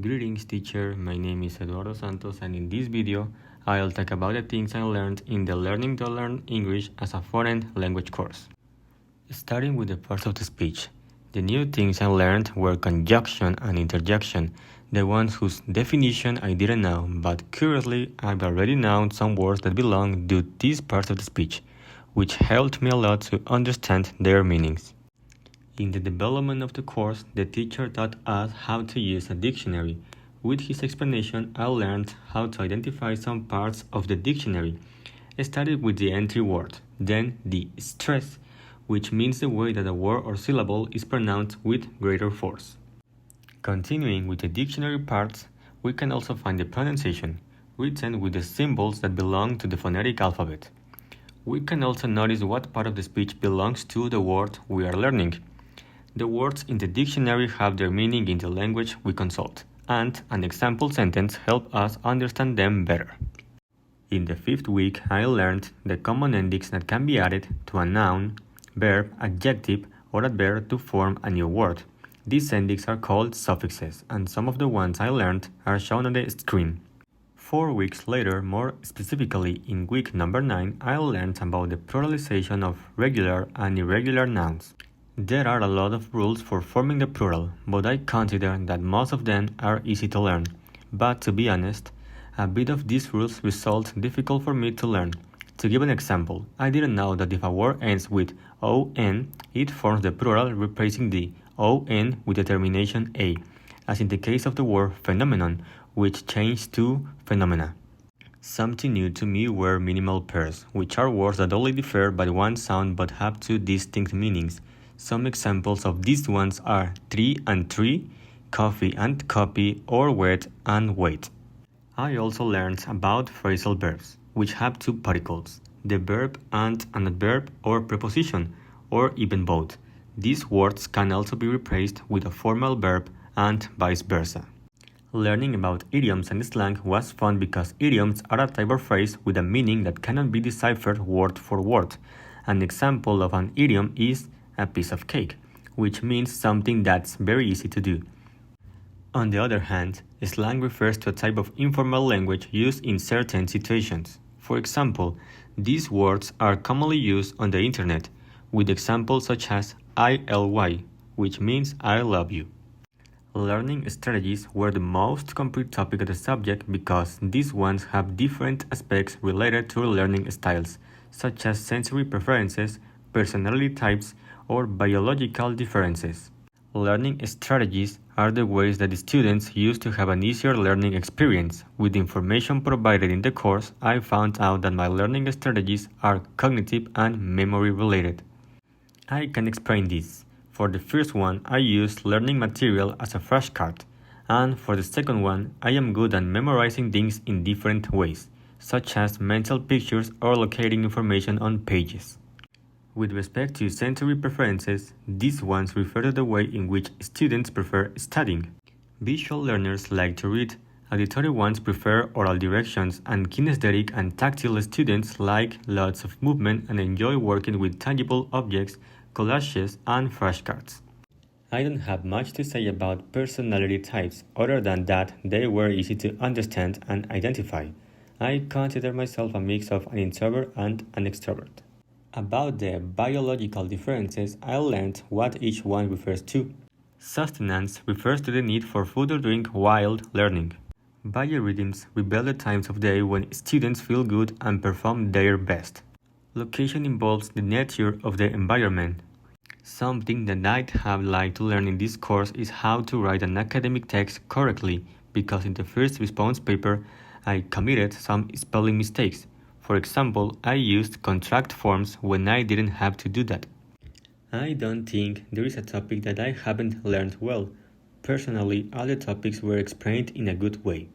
Greetings teacher, my name is Eduardo Santos and in this video I'll talk about the things I learned in the Learning to Learn English as a Foreign Language course. Starting with the parts of the speech, the new things I learned were conjunction and interjection, the ones whose definition I didn't know, but currently I've already known some words that belong to these parts of the speech, which helped me a lot to understand their meanings. In the development of the course, the teacher taught us how to use a dictionary. With his explanation, I learned how to identify some parts of the dictionary. I started with the entry word, then the stress, which means the way that a word or syllable is pronounced with greater force. Continuing with the dictionary parts, we can also find the pronunciation, written with the symbols that belong to the phonetic alphabet. We can also notice what part of the speech belongs to the word we are learning. The words in the dictionary have their meaning in the language we consult, and an example sentence helps us understand them better. In the fifth week, I learned the common endings that can be added to a noun, verb, adjective, or adverb to form a new word. These endings are called suffixes, and some of the ones I learned are shown on the screen. 4 weeks later, more specifically in week number 9, I learned about the pluralization of regular and irregular nouns. There are a lot of rules for forming the plural, but I consider that most of them are easy to learn. But to be honest, a bit of these rules result difficult for me to learn. To give an example, I didn't know that if a word ends with on, it forms the plural replacing the on with the termination a, as in the case of the word phenomenon, which changed to phenomena. Something new to me were minimal pairs, which are words that only differ by one sound but have two distinct meanings. Some examples of these ones are tree and tree, coffee and copy, or wet and wait. I also learned about phrasal verbs, which have two particles, the verb and an adverb or preposition, or even both. These words can also be replaced with a formal verb and vice versa. Learning about idioms and slang was fun because idioms are a type of phrase with a meaning that cannot be deciphered word for word. An example of an idiom is a piece of cake, which means something that's very easy to do. On the other hand, slang refers to a type of informal language used in certain situations. For example, these words are commonly used on the internet, with examples such as ILY, which means I love you. Learning strategies were the most complete topic of the subject because these ones have different aspects related to learning styles, such as sensory preferences, personality types, or biological differences. Learning strategies are the ways that the students use to have an easier learning experience. With the information provided in the course, I found out that my learning strategies are cognitive and memory related. I can explain this. For the first one, I used learning material as a flashcard, and for the second one, I am good at memorizing things in different ways, such as mental pictures or locating information on pages. With respect to sensory preferences, these ones refer to the way in which students prefer studying. Visual learners like to read, auditory ones prefer oral directions, and kinesthetic and tactile students like lots of movement and enjoy working with tangible objects, collages, and flashcards. I don't have much to say about personality types other than that they were easy to understand and identify. I consider myself a mix of an introvert and an extrovert. About the biological differences, I learned what each one refers to. Sustenance refers to the need for food or drink while learning. Biorhythms reveal the times of day when students feel good and perform their best. Location involves the nature of the environment. Something that I'd have liked to learn in this course is how to write an academic text correctly, because in the first response paper, I committed some spelling mistakes. For example, I used contract forms when I didn't have to do that. I don't think there is a topic that I haven't learned well. Personally, all the topics were explained in a good way.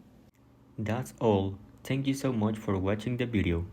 That's all. Thank you so much for watching the video.